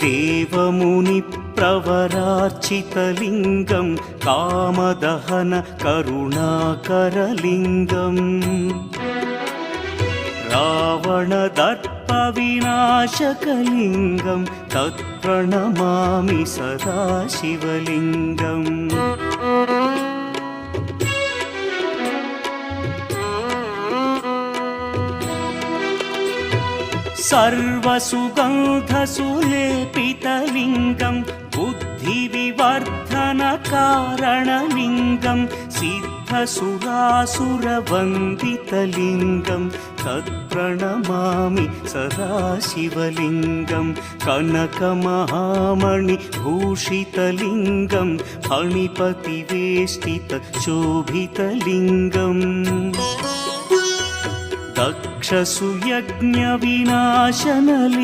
देवमुनिप्रवरार्चितलिङ्गं कामदहन करुणाकरलिङ्गम् रावणदर्पविनाशकलिङ्गं तत्प्रणमामि सदा शिवलिङ्गम् सर्वसुगन्धसुलेपितलिङ्गं बुद्धिविवर्धनकारणलिङ्गं सिद्धसुरासुरवन्दितलिङ्गं तत्प्रणमामि सदा शिवलिङ्गं कनकमहामणिभूषितलिङ्गं फणिपतिवेष्टितशोभितलिङ्गम् दक्षसुयज्ञविनाशनलिङ्गं